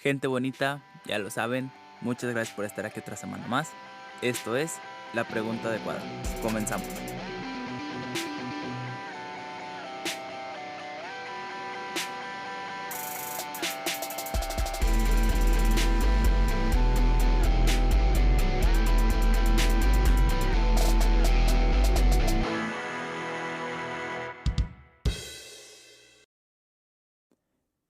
Gente bonita, ya lo saben, muchas gracias por estar aquí otra semana más. Esto es La Pregunta Adecuada. Comenzamos.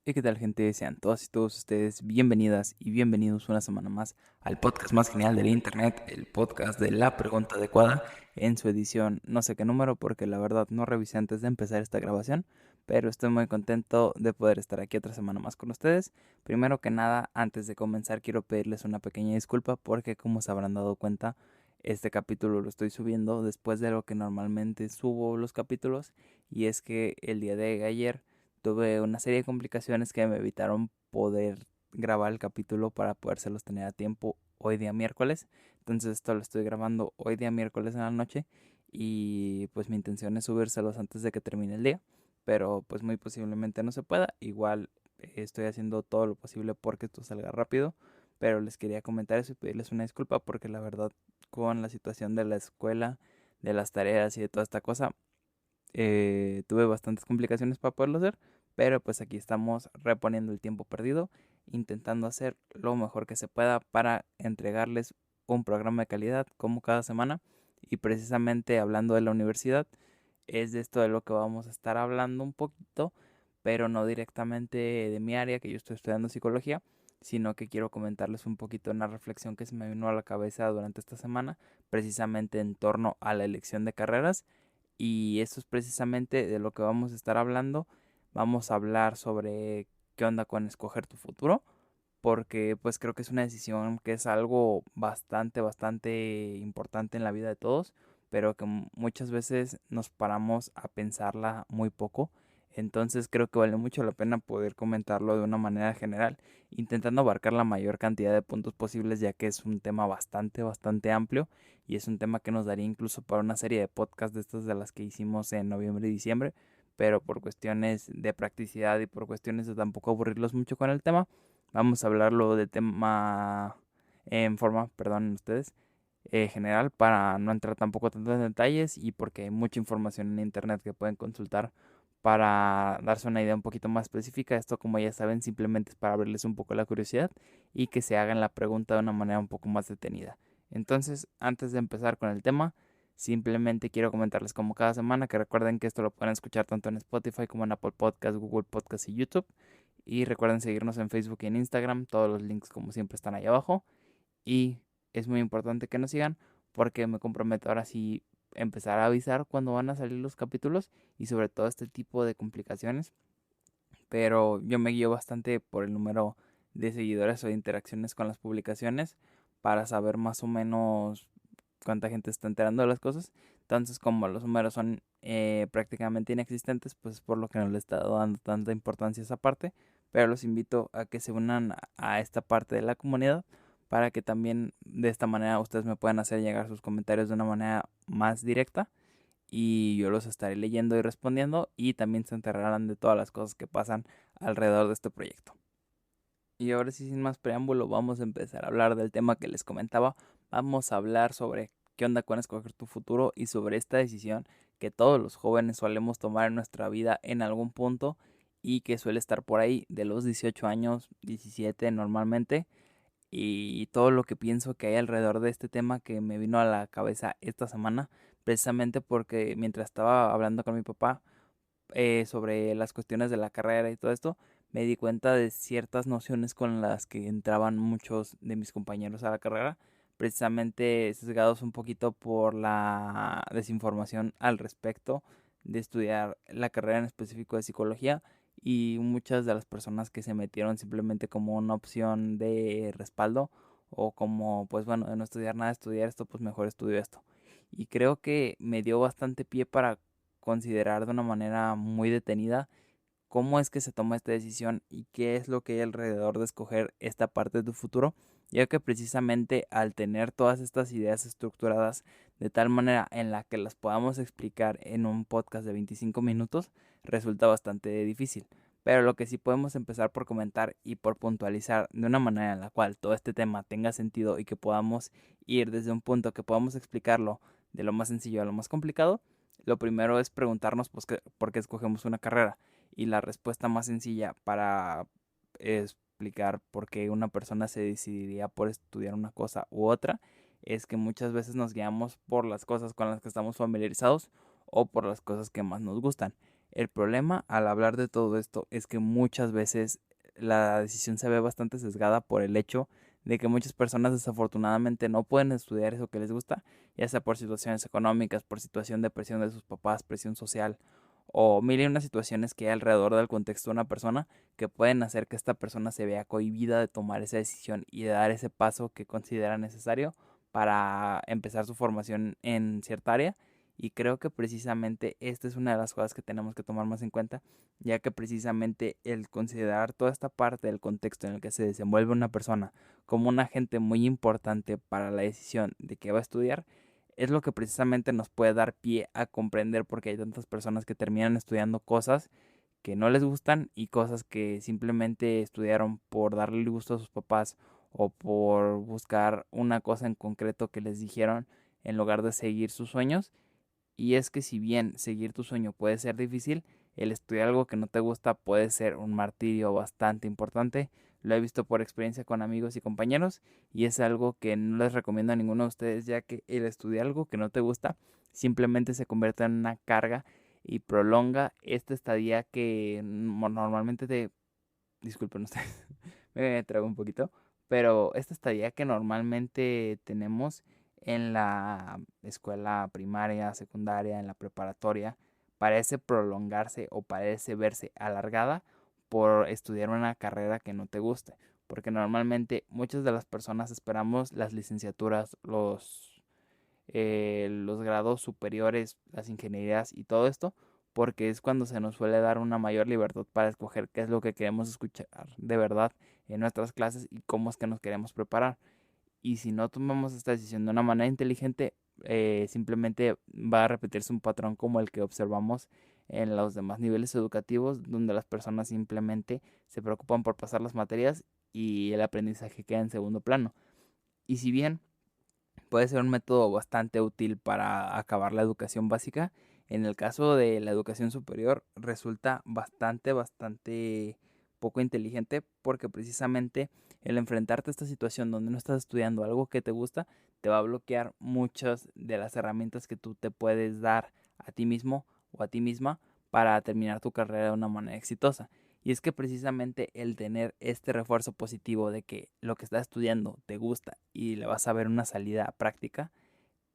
¿Y qué tal, gente? Sean todas y todos ustedes bienvenidas y bienvenidos una semana más al podcast más genial del internet, el podcast de La Pregunta Adecuada, en su edición no sé qué número, porque la verdad no revisé antes de empezar esta grabación, pero estoy muy contento de poder estar aquí otra semana más con ustedes. Primero que nada, antes de comenzar, quiero pedirles una pequeña disculpa porque, como se habrán dado cuenta, este capítulo lo estoy subiendo después de lo que normalmente subo los capítulos, y es que el día de ayer tuve una serie de complicaciones que me evitaron poder grabar el capítulo para podérselos tener a tiempo hoy día miércoles. Entonces esto lo estoy grabando hoy día miércoles en la noche, y pues mi intención es subírselos antes de que termine el día, pero pues muy posiblemente no se pueda. Igual estoy haciendo todo lo posible porque esto salga rápido, pero les quería comentar eso y pedirles una disculpa porque la verdad, con la situación de la escuela, de las tareas y de toda esta cosa, tuve bastantes complicaciones para poderlo hacer, pero pues aquí estamos reponiendo el tiempo perdido, intentando hacer lo mejor que se pueda para entregarles un programa de calidad como cada semana. Y precisamente hablando de la universidad, es de esto de lo que vamos a estar hablando un poquito, pero no directamente de mi área, que yo estoy estudiando psicología, sino que quiero comentarles un poquito una reflexión que se me vino a la cabeza durante esta semana, precisamente en torno a la elección de carreras. Y eso es precisamente de lo que vamos a estar hablando. Vamos a hablar sobre qué onda con escoger tu futuro, porque pues creo que es una decisión que es algo bastante importante en la vida de todos, pero que muchas veces nos paramos a pensarla muy poco. Entonces creo que vale mucho la pena poder comentarlo de una manera general, intentando abarcar la mayor cantidad de puntos posibles, ya que es un tema bastante amplio, y es un tema que nos daría incluso para una serie de podcasts de estas de las que hicimos en noviembre y diciembre, pero por cuestiones de practicidad y por cuestiones de tampoco aburrirlos mucho con el tema, vamos a hablarlo de tema en forma, perdonen ustedes, general, para no entrar tampoco tanto en detalles, y porque hay mucha información en internet que pueden consultar para darse una idea un poquito más específica. Esto, como ya saben, simplemente es para abrirles un poco la curiosidad y que se hagan la pregunta de una manera un poco más detenida. Entonces, antes de empezar con el tema, simplemente quiero comentarles como cada semana que recuerden que esto lo pueden escuchar tanto en Spotify como en Apple Podcast, Google Podcast y YouTube. Y recuerden seguirnos en Facebook y en Instagram. Todos los links, como siempre, están ahí abajo. Y es muy importante que nos sigan, porque me comprometo ahora sí empezar a avisar cuando van a salir los capítulos y sobre todo este tipo de complicaciones. Pero yo me guío bastante por el número de seguidores o de interacciones con las publicaciones para saber más o menos cuánta gente está enterando de las cosas. Entonces, como los números son prácticamente inexistentes, pues es por lo que no le he estado dando tanta importancia a esa parte. Pero los invito a que se unan a esta parte de la comunidad, para que también de esta manera ustedes me puedan hacer llegar sus comentarios de una manera más directa, y yo los estaré leyendo y respondiendo, y también se enterarán de todas las cosas que pasan alrededor de este proyecto. Y ahora sí, sin más preámbulo, vamos a empezar a hablar del tema que les comentaba. Vamos a hablar sobre qué onda con escoger tu futuro, y sobre esta decisión que todos los jóvenes solemos tomar en nuestra vida en algún punto, y que suele estar por ahí de los 18 años, 17 normalmente. Y todo lo que pienso que hay alrededor de este tema que me vino a la cabeza esta semana, precisamente porque mientras estaba hablando con mi papá sobre las cuestiones de la carrera y todo esto, me di cuenta de ciertas nociones con las que entraban muchos de mis compañeros a la carrera, precisamente sesgados un poquito por la desinformación al respecto de estudiar la carrera en específico de psicología. Y muchas de las personas que se metieron simplemente como una opción de respaldo, o como pues bueno, de no estudiar nada, estudiar esto, pues mejor estudio esto. Y creo que me dio bastante pie para considerar de una manera muy detenida cómo es que se toma esta decisión y qué es lo que hay alrededor de escoger esta parte de tu futuro, ya que precisamente al tener todas estas ideas estructuradas de tal manera en la que las podamos explicar en un podcast de 25 minutos, resulta bastante difícil. Pero lo que sí podemos empezar por comentar y por puntualizar de una manera en la cual todo este tema tenga sentido y que podamos ir desde un punto que podamos explicarlo de lo más sencillo a lo más complicado, lo primero es preguntarnos pues, por qué escogemos una carrera. Y la respuesta más sencilla para explicar por qué una persona se decidiría por estudiar una cosa u otra es que muchas veces nos guiamos por las cosas con las que estamos familiarizados o por las cosas que más nos gustan. El problema al hablar de todo esto es que muchas veces la decisión se ve bastante sesgada por el hecho de que muchas personas desafortunadamente no pueden estudiar eso que les gusta, ya sea por situaciones económicas, por situación de presión de sus papás, presión social o mil y unas situaciones que hay alrededor del contexto de una persona que pueden hacer que esta persona se vea cohibida de tomar esa decisión y de dar ese paso que considera necesario para empezar su formación en cierta área. Y creo que precisamente esta es una de las cosas que tenemos que tomar más en cuenta, ya que precisamente el considerar toda esta parte del contexto en el que se desenvuelve una persona como un agente muy importante para la decisión de qué va a estudiar, es lo que precisamente nos puede dar pie a comprender por qué hay tantas personas que terminan estudiando cosas que no les gustan y cosas que simplemente estudiaron por darle el gusto a sus papás o por buscar una cosa en concreto que les dijeron en lugar de seguir sus sueños. Y es que si bien seguir tu sueño puede ser difícil, el estudiar algo que no te gusta puede ser un martirio bastante importante. Lo he visto por experiencia con amigos y compañeros y es algo que no les recomiendo a ninguno de ustedes, ya que el estudiar algo que no te gusta simplemente se convierte en una carga y prolonga esta estadía que normalmente te... Disculpen ustedes, me trago un poquito, pero esta estadía que normalmente tenemos en la escuela primaria, secundaria, en la preparatoria, parece prolongarse o parece verse alargada por estudiar una carrera que no te guste, porque normalmente muchas de las personas esperamos las licenciaturas, los grados superiores, las ingenierías y todo esto, porque es cuando se nos suele dar una mayor libertad para escoger qué es lo que queremos escuchar de verdad en nuestras clases y cómo es que nos queremos preparar. Y si no tomamos esta decisión de una manera inteligente, simplemente va a repetirse un patrón como el que observamos en los demás niveles educativos, donde las personas simplemente se preocupan por pasar las materias y el aprendizaje queda en segundo plano. Y si bien puede ser un método bastante útil para acabar la educación básica, en el caso de la educación superior resulta bastante poco inteligente porque precisamente el enfrentarte a esta situación donde no estás estudiando algo que te gusta te va a bloquear muchas de las herramientas que tú te puedes dar a ti mismo o a ti misma para terminar tu carrera de una manera exitosa. Y es que precisamente el tener este refuerzo positivo de que lo que estás estudiando te gusta y le vas a ver una salida práctica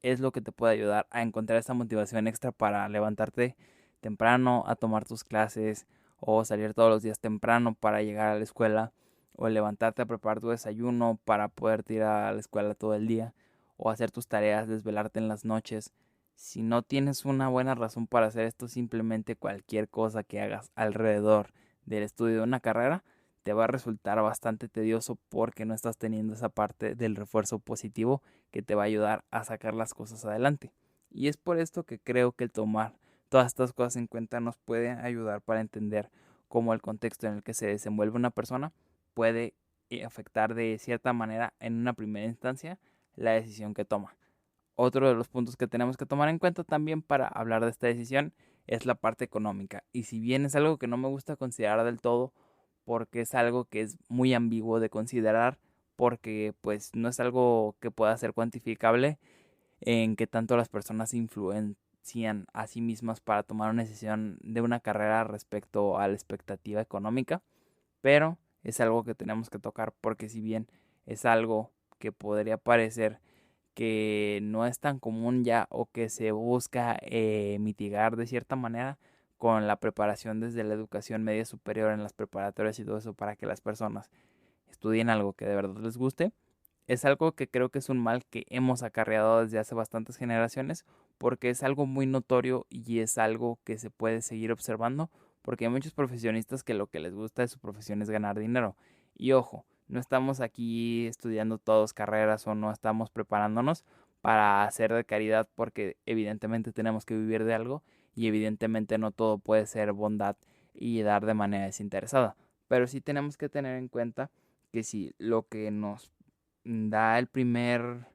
es lo que te puede ayudar a encontrar esa motivación extra para levantarte temprano a tomar tus clases o salir todos los días temprano para llegar a la escuela o levantarte a preparar tu desayuno para poder ir a la escuela todo el día o hacer tus tareas, desvelarte en las noches. Si no tienes una buena razón para hacer esto, simplemente cualquier cosa que hagas alrededor del estudio de una carrera te va a resultar bastante tedioso porque no estás teniendo esa parte del refuerzo positivo que te va a ayudar a sacar las cosas adelante. Y es por esto que creo que el tomar todas estas cosas en cuenta nos puede ayudar para entender cómo el contexto en el que se desenvuelve una persona puede afectar de cierta manera en una primera instancia la decisión que toma. Otro de los puntos que tenemos que tomar en cuenta también para hablar de esta decisión es la parte económica. Y si bien es algo que no me gusta considerar del todo, porque es algo que es muy ambiguo de considerar, porque pues no es algo que pueda ser cuantificable en que tanto las personas influencian a sí mismas para tomar una decisión de una carrera respecto a la expectativa económica, pero es algo que tenemos que tocar porque si bien es algo que podría parecer que no es tan común ya o que se busca mitigar de cierta manera con la preparación desde la educación media superior en las preparatorias y todo eso para que las personas estudien algo que de verdad les guste, es algo que creo que es un mal que hemos acarreado desde hace bastantes generaciones porque es algo muy notorio y es algo que se puede seguir observando porque hay muchos profesionistas que lo que les gusta de su profesión es ganar dinero. Y ojo, no estamos aquí estudiando todos carreras o no estamos preparándonos para hacer de caridad porque evidentemente tenemos que vivir de algo y evidentemente no todo puede ser bondad y dar de manera desinteresada. Pero sí tenemos que tener en cuenta que si lo que nos da el primer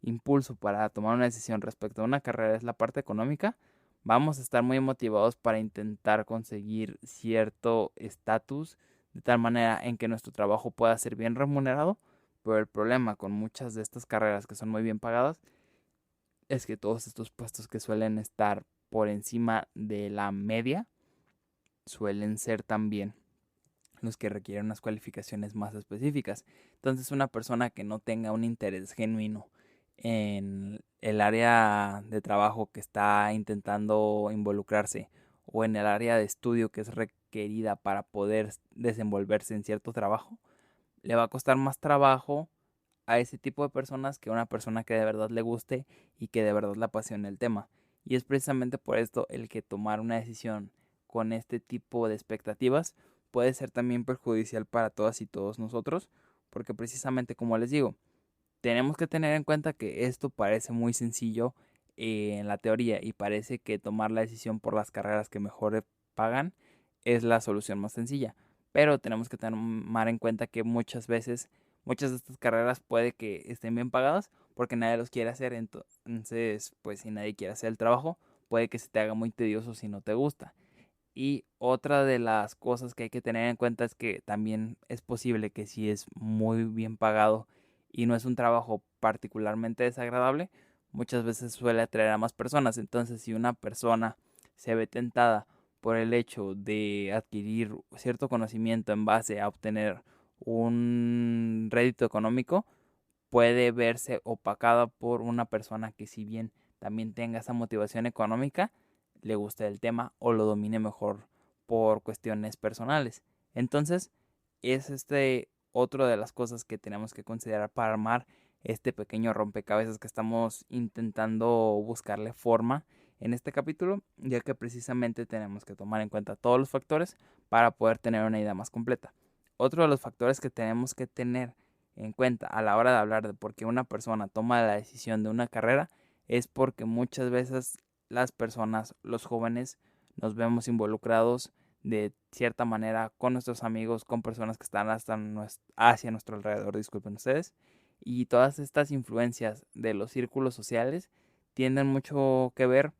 impulso para tomar una decisión respecto a una carrera es la parte económica, vamos a estar muy motivados para intentar conseguir cierto estatus de tal manera en que nuestro trabajo pueda ser bien remunerado. Pero el problema con muchas de estas carreras que son muy bien pagadas es que todos estos puestos que suelen estar por encima de la media suelen ser también los que requieren unas cualificaciones más específicas. Entonces, una persona que no tenga un interés genuino en el área de trabajo que está intentando involucrarse o en el área de estudio que es requerida para poder desenvolverse en cierto trabajo, le va a costar más trabajo a ese tipo de personas que a una persona que de verdad le guste y que de verdad le apasione el tema. Y es precisamente por esto el que tomar una decisión con este tipo de expectativas puede ser también perjudicial para todas y todos nosotros, porque precisamente como les digo, tenemos que tener en cuenta que esto parece muy sencillo en la teoría y parece que tomar la decisión por las carreras que mejor pagan es la solución más sencilla, pero tenemos que tomar en cuenta que muchas veces muchas de estas carreras puede que estén bien pagadas porque nadie los quiere hacer. Entonces pues si nadie quiere hacer el trabajo puede que se te haga muy tedioso si no te gusta. Y otra de las cosas que hay que tener en cuenta es que también es posible que si es muy bien pagado y no es un trabajo particularmente desagradable, muchas veces suele atraer a más personas. Entonces, si una persona se ve tentada por el hecho de adquirir cierto conocimiento en base a obtener un rédito económico, puede verse opacada por una persona que si bien también tenga esa motivación económica, le guste el tema o lo domine mejor por cuestiones personales. Entonces, es otro de las cosas que tenemos que considerar para armar este pequeño rompecabezas que estamos intentando buscarle forma en este capítulo, ya que precisamente tenemos que tomar en cuenta todos los factores para poder tener una idea más completa. Otro de los factores que tenemos que tener en cuenta a la hora de hablar de por qué una persona toma la decisión de una carrera es porque muchas veces las personas, los jóvenes, nos vemos involucrados de cierta manera con nuestros amigos, con personas que están hacia nuestro alrededor, disculpen ustedes, y todas estas influencias de los círculos sociales tienen mucho que ver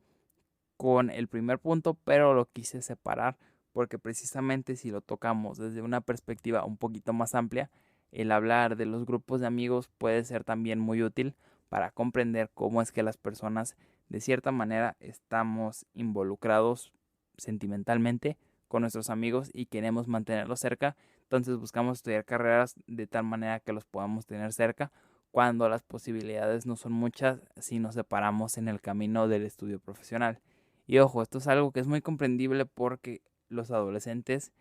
con el primer punto, pero lo quise separar porque precisamente si lo tocamos desde una perspectiva un poquito más amplia, el hablar de los grupos de amigos puede ser también muy útil para comprender cómo es que las personas de cierta manera estamos involucrados sentimentalmente con nuestros amigos y queremos mantenerlos cerca. Entonces buscamos estudiar carreras de tal manera que los podamos tener cerca cuando las posibilidades no son muchas si nos separamos en el camino del estudio profesional. Y ojo, esto es algo que es muy comprendible porque los adolescentes,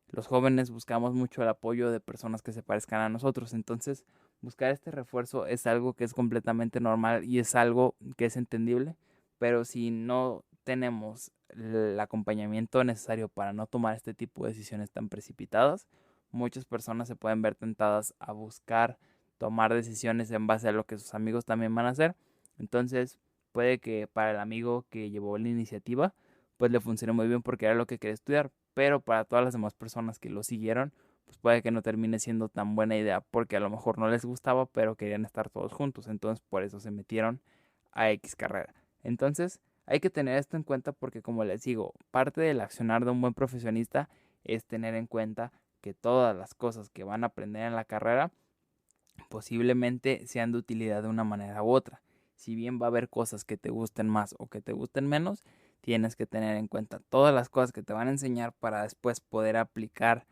los jóvenes buscamos mucho el apoyo de personas que se parezcan a nosotros. Entonces, buscar este refuerzo es algo que es completamente normal y es algo que es entendible. Pero si no tenemos el acompañamiento necesario para no tomar este tipo de decisiones tan precipitadas, muchas personas se pueden ver tentadas a buscar tomar decisiones en base a lo que sus amigos también van a hacer. Entonces, puede que para el amigo que llevó la iniciativa, pues le funcione muy bien porque era lo que quería estudiar, pero para todas las demás personas que lo siguieron, pues puede que no termine siendo tan buena idea porque a lo mejor no les gustaba, pero querían estar todos juntos, entonces por eso se metieron a X carrera. Entonces, hay que tener esto en cuenta porque como les digo, parte del accionar de un buen profesionista es tener en cuenta que todas las cosas que van a aprender en la carrera posiblemente sean de utilidad de una manera u otra. Si bien va a haber cosas que te gusten más o que te gusten menos, tienes que tener en cuenta todas las cosas que te van a enseñar para después poder aplicar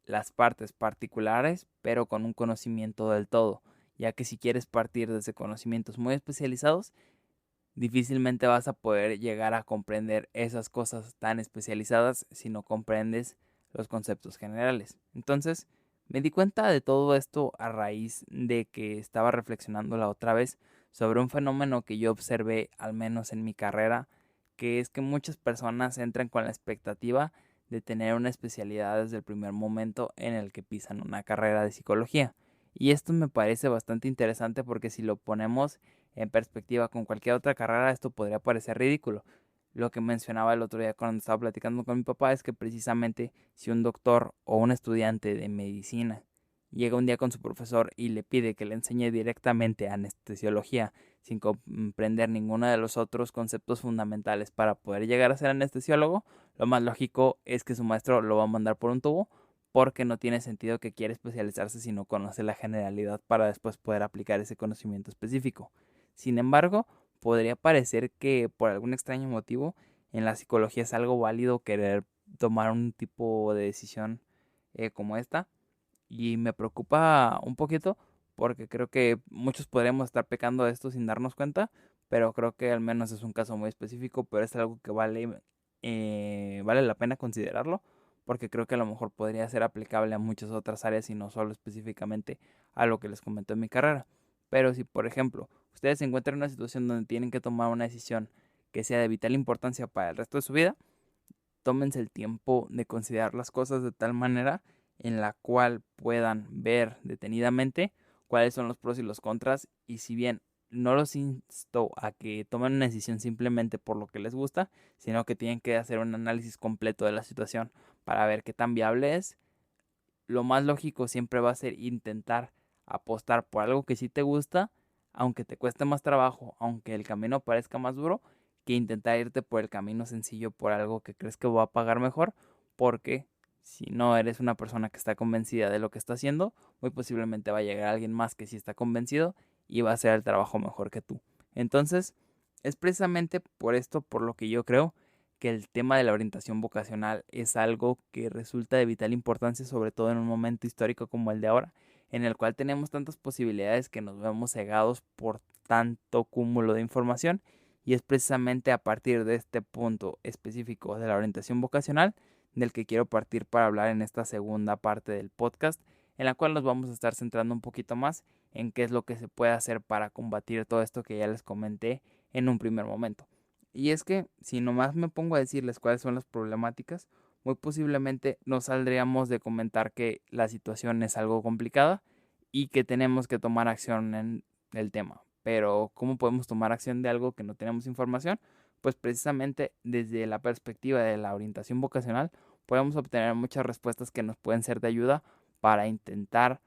las partes particulares, pero con un conocimiento del todo, ya que si quieres partir desde conocimientos muy especializados, difícilmente vas a poder llegar a comprender esas cosas tan especializadas si no comprendes los conceptos generales. Entonces, me di cuenta de todo esto a raíz de que estaba reflexionando la otra vez sobre un fenómeno que yo observé, al menos en mi carrera, que es que muchas personas entran con la expectativa de tener una especialidad desde el primer momento en el que pisan una carrera de psicología. Y esto me parece bastante interesante porque si lo ponemos en perspectiva con cualquier otra carrera, esto podría parecer ridículo. lo que mencionaba el otro día cuando estaba platicando con mi papá es que precisamente si un doctor o un estudiante de medicina llega un día con su profesor y le pide que le enseñe directamente anestesiología sin comprender ninguno de los otros conceptos fundamentales para poder llegar a ser anestesiólogo, lo más lógico es que su maestro lo va a mandar por un tubo porque no tiene sentido que quiera especializarse si no conoce la generalidad para después poder aplicar ese conocimiento específico. Sin embargo, podría parecer que por algún extraño motivo en la psicología es algo válido querer tomar un tipo de decisión como esta, y me preocupa un poquito porque creo que muchos podríamos estar pecando de esto sin darnos cuenta, pero creo que al menos es un caso muy específico, pero es algo que vale la pena considerarlo porque creo que a lo mejor podría ser aplicable a muchas otras áreas y no solo específicamente a lo que les comenté en mi carrera. Pero si, por ejemplo, ustedes se encuentran en una situación donde tienen que tomar una decisión que sea de vital importancia para el resto de su vida, tómense el tiempo de considerar las cosas de tal manera en la cual puedan ver detenidamente cuáles son los pros y los contras, y si bien no los insto a que tomen una decisión simplemente por lo que les gusta, sino que tienen que hacer un análisis completo de la situación para ver qué tan viable es, lo más lógico siempre va a ser intentar apostar por algo que sí te gusta, aunque te cueste más trabajo, aunque el camino parezca más duro, que intentar irte por el camino sencillo por algo que crees que va a pagar mejor, porque si no eres una persona que está convencida de lo que está haciendo, muy posiblemente va a llegar alguien más que sí está convencido y va a hacer el trabajo mejor que tú. Entonces, es precisamente por esto por lo que yo creo que el tema de la orientación vocacional es algo que resulta de vital importancia, sobre todo en un momento histórico como el de ahora, en el cual tenemos tantas posibilidades que nos vemos cegados por tanto cúmulo de información, y es precisamente a partir de este punto específico de la orientación vocacional del que quiero partir para hablar en esta segunda parte del podcast, en la cual nos vamos a estar centrando un poquito más en qué es lo que se puede hacer para combatir todo esto que ya les comenté en un primer momento. Y es que si nomás me pongo a decirles cuáles son las problemáticas, muy posiblemente no saldríamos de comentar que la situación es algo complicada y que tenemos que tomar acción en el tema. Pero ¿cómo podemos tomar acción de algo que no tenemos información? Pues precisamente desde la perspectiva de la orientación vocacional podemos obtener muchas respuestas que nos pueden ser de ayuda para intentar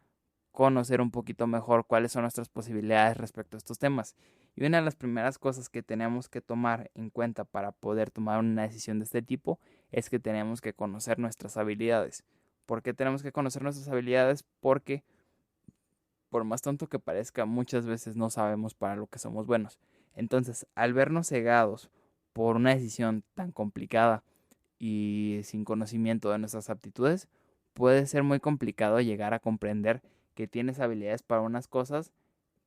conocer un poquito mejor cuáles son nuestras posibilidades respecto a estos temas. Y una de las primeras cosas que tenemos que tomar en cuenta para poder tomar una decisión de este tipo es que tenemos que conocer nuestras habilidades. ¿Por qué tenemos que conocer nuestras habilidades? Porque, por más tonto que parezca, muchas veces no sabemos para lo que somos buenos. Entonces, al vernos cegados por una decisión tan complicada y sin conocimiento de nuestras aptitudes, puede ser muy complicado llegar a comprender que tienes habilidades para unas cosas,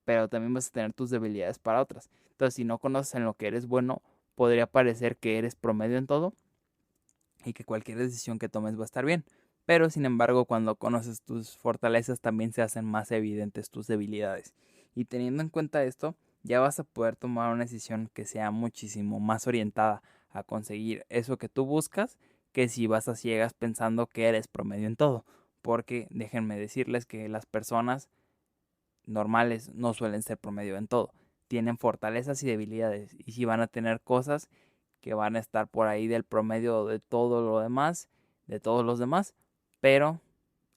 pero también vas a tener tus debilidades para otras. Entonces, si no conoces en lo que eres bueno, podría parecer que eres promedio en todo y que cualquier decisión que tomes va a estar bien. Pero sin embargo, cuando conoces tus fortalezas, también se hacen más evidentes tus debilidades. Y teniendo en cuenta esto, ya vas a poder tomar una decisión que sea muchísimo más orientada a conseguir eso que tú buscas, que si vas a ciegas pensando que eres promedio en todo. Porque déjenme decirles que las personas normales no suelen ser promedio en todo. Tienen fortalezas y debilidades. Y si van a tener cosas que van a estar por ahí del promedio de todo lo demás, de todos los demás, pero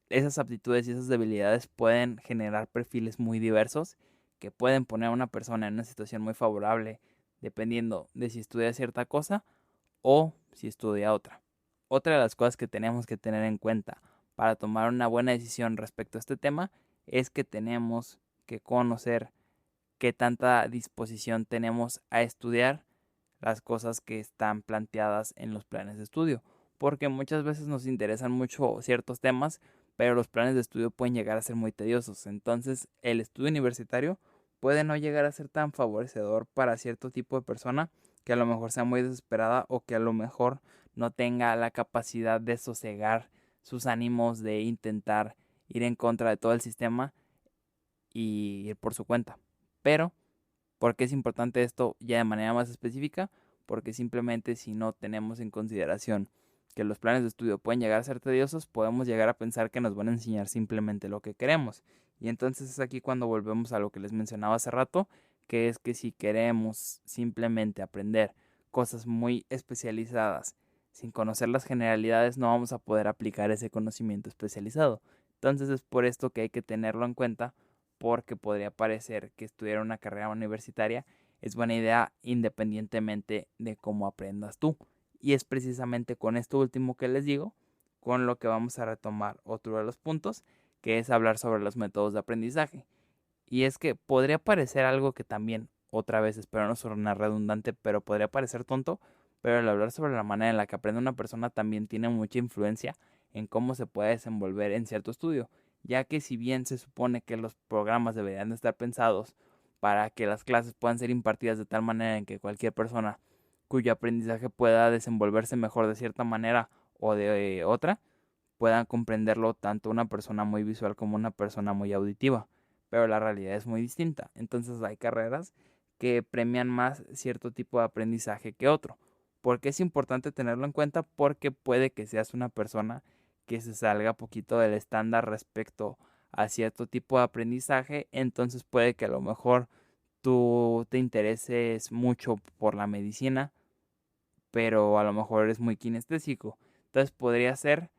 esas aptitudes y esas debilidades pueden generar perfiles muy diversos que pueden poner a una persona en una situación muy favorable dependiendo de si estudia cierta cosa o si estudia otra. Otra de las cosas que tenemos que tener en cuenta para tomar una buena decisión respecto a este tema es que tenemos que conocer qué tanta disposición tenemos a estudiar las cosas que están planteadas en los planes de estudio, porque muchas veces nos interesan mucho ciertos temas, pero los planes de estudio pueden llegar a ser muy tediosos. Entonces, el estudio universitario puede no llegar a ser tan favorecedor para cierto tipo de persona que a lo mejor sea muy desesperada o que a lo mejor no tenga la capacidad de sosegar sus ánimos, de intentar ir en contra de todo el sistema y ir por su cuenta. Pero ¿por qué es importante esto ya de manera más específica? Porque simplemente si no tenemos en consideración que los planes de estudio pueden llegar a ser tediosos, podemos llegar a pensar que nos van a enseñar simplemente lo que queremos. Y entonces es aquí cuando volvemos a lo que les mencionaba hace rato, que es que si queremos simplemente aprender cosas muy especializadas sin conocer las generalidades, no vamos a poder aplicar ese conocimiento especializado. Entonces es por esto que hay que tenerlo en cuenta, porque podría parecer que estudiar una carrera universitaria es buena idea independientemente de cómo aprendas tú. Y es precisamente con esto último que les digo, con lo que vamos a retomar otro de los puntos, que es hablar sobre los métodos de aprendizaje. Y es que podría parecer algo que también, otra vez, espero no sonar redundante, pero podría parecer tonto, pero el hablar sobre la manera en la que aprende una persona también tiene mucha influencia en cómo se puede desenvolver en cierto estudio, ya que si bien se supone que los programas deberían de estar pensados para que las clases puedan ser impartidas de tal manera en que cualquier persona cuyo aprendizaje pueda desenvolverse mejor de cierta manera o de otra, puedan comprenderlo tanto una persona muy visual como una persona muy auditiva, pero la realidad es muy distinta. Entonces hay carreras que premian más cierto tipo de aprendizaje que otro. ¿Por qué es importante tenerlo en cuenta? Porque puede que seas una persona que se salga poquito del estándar respecto a cierto tipo de aprendizaje, entonces puede que a lo mejor tú te intereses mucho por la medicina, pero a lo mejor eres muy kinestésico. Entonces podría ser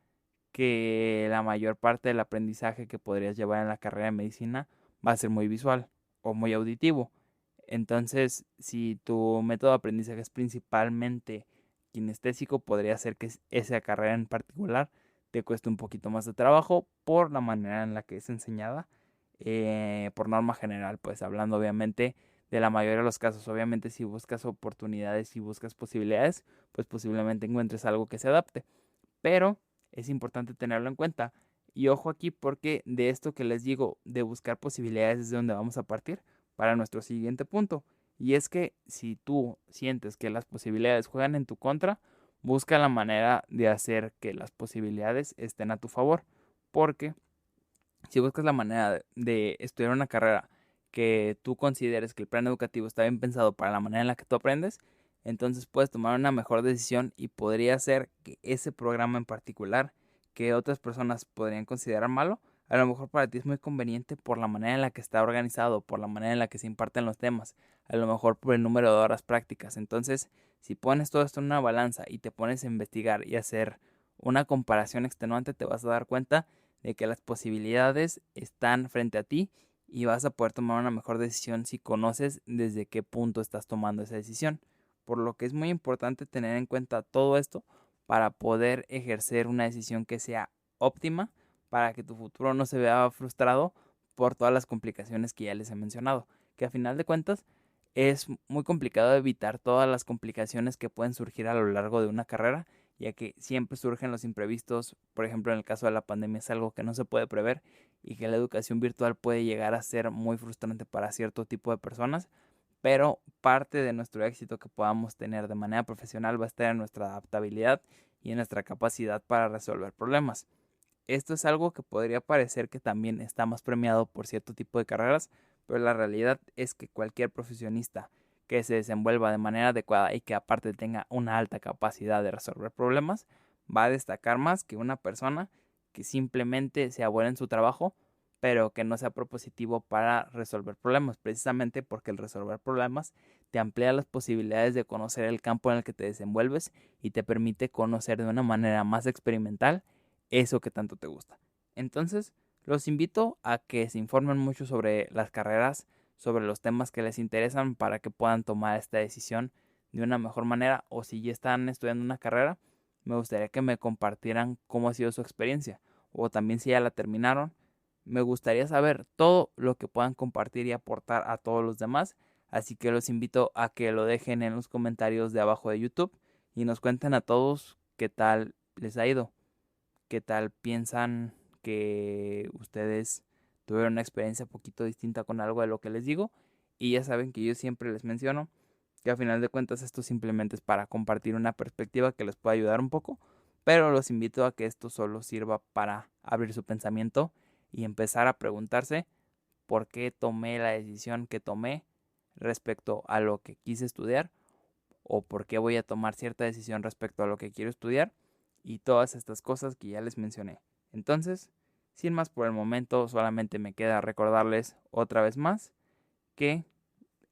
que la mayor parte del aprendizaje que podrías llevar en la carrera de medicina va a ser muy visual o muy auditivo. Entonces, si tu método de aprendizaje es principalmente kinestésico, podría ser que esa carrera en particular te cueste un poquito más de trabajo por la manera en la que es enseñada. Por norma general, pues hablando obviamente de la mayoría de los casos. Obviamente si buscas oportunidades y buscas posibilidades, pues posiblemente encuentres algo que se adapte. Pero es importante tenerlo en cuenta. Y ojo aquí, porque de esto que les digo, de buscar posibilidades, es de donde vamos a partir para nuestro siguiente punto. Y es que si tú sientes que las posibilidades juegan en tu contra, busca la manera de hacer que las posibilidades estén a tu favor. Porque si buscas la manera de estudiar una carrera que tú consideres que el plan educativo está bien pensado para la manera en la que tú aprendes, entonces puedes tomar una mejor decisión y podría ser que ese programa en particular, que otras personas podrían considerar malo, a lo mejor para ti es muy conveniente por la manera en la que está organizado, por la manera en la que se imparten los temas, a lo mejor por el número de horas prácticas. Entonces, si pones todo esto en una balanza y te pones a investigar y hacer una comparación extenuante, te vas a dar cuenta de que las posibilidades están frente a ti y vas a poder tomar una mejor decisión si conoces desde qué punto estás tomando esa decisión. Por lo que es muy importante tener en cuenta todo esto para poder ejercer una decisión que sea óptima, para que tu futuro no se vea frustrado por todas las complicaciones que ya les he mencionado, que a final de cuentas es muy complicado evitar todas las complicaciones que pueden surgir a lo largo de una carrera, ya que siempre surgen los imprevistos. Por ejemplo, en el caso de la pandemia es algo que no se puede prever y que la educación virtual puede llegar a ser muy frustrante para cierto tipo de personas, pero parte de nuestro éxito que podamos tener de manera profesional va a estar en nuestra adaptabilidad y en nuestra capacidad para resolver problemas. Esto es algo que podría parecer que también está más premiado por cierto tipo de carreras, pero la realidad es que cualquier profesionista que se desenvuelva de manera adecuada y que aparte tenga una alta capacidad de resolver problemas, va a destacar más que una persona que simplemente sea buena en su trabajo, pero que no sea propositivo para resolver problemas, precisamente porque el resolver problemas te amplía las posibilidades de conocer el campo en el que te desenvuelves y te permite conocer de una manera más experimental eso que tanto te gusta. Entonces, los invito a que se informen mucho sobre las carreras, sobre los temas que les interesan para que puedan tomar esta decisión de una mejor manera, o si ya están estudiando una carrera, me gustaría que me compartieran cómo ha sido su experiencia, o también si ya la terminaron, me gustaría saber todo lo que puedan compartir y aportar a todos los demás, así que los invito a que lo dejen en los comentarios de abajo de YouTube y nos cuenten a todos qué tal les ha ido. ¿Qué tal piensan que ustedes tuvieron una experiencia un poquito distinta con algo de lo que les digo? Y ya saben que yo siempre les menciono que a final de cuentas esto simplemente es para compartir una perspectiva que les pueda ayudar un poco, pero los invito a que esto solo sirva para abrir su pensamiento y empezar a preguntarse por qué tomé la decisión que tomé respecto a lo que quise estudiar, o por qué voy a tomar cierta decisión respecto a lo que quiero estudiar y todas estas cosas que ya les mencioné. Entonces, sin más por el momento, solamente me queda recordarles otra vez más que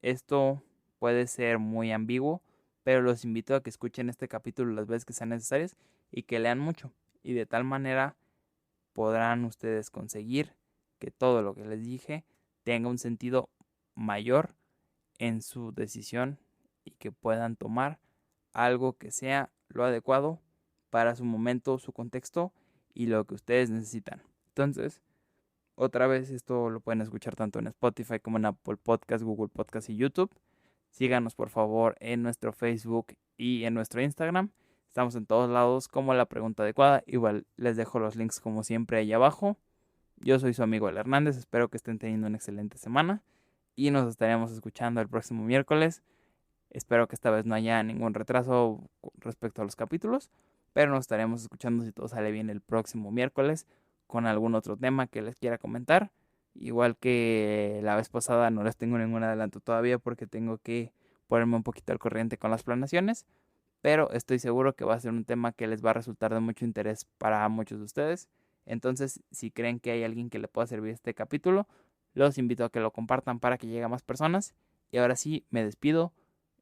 esto puede ser muy ambiguo, pero los invito a que escuchen este capítulo las veces que sean necesarias y que lean mucho. Y de tal manera podrán ustedes conseguir que todo lo que les dije tenga un sentido mayor en su decisión y que puedan tomar algo que sea lo adecuado para su momento, su contexto y lo que ustedes necesitan. Entonces, otra vez esto lo pueden escuchar tanto en Spotify como en Apple Podcast, Google Podcast y YouTube. Síganos por favor en nuestro Facebook y en nuestro Instagram. Estamos en todos lados como La Pregunta Adecuada. Igual les dejo los links como siempre ahí abajo. Yo soy su amigo El Hernández. Espero que estén teniendo una excelente semana. Y nos estaremos escuchando el próximo miércoles. Espero que esta vez no haya ningún retraso respecto a los capítulos. Pero nos estaremos escuchando si todo sale bien el próximo miércoles con algún otro tema que les quiera comentar. Igual que la vez pasada no les tengo ningún adelanto todavía porque tengo que ponerme un poquito al corriente con las planeaciones. Pero estoy seguro que va a ser un tema que les va a resultar de mucho interés para muchos de ustedes. Entonces, si creen que hay alguien que le pueda servir este capítulo, los invito a que lo compartan para que llegue a más personas. Y ahora sí, me despido.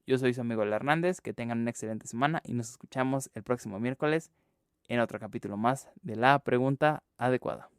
Yo soy su amigo El Hernández. Que tengan una excelente semana y nos escuchamos el próximo miércoles en otro capítulo más de La Pregunta Adecuada.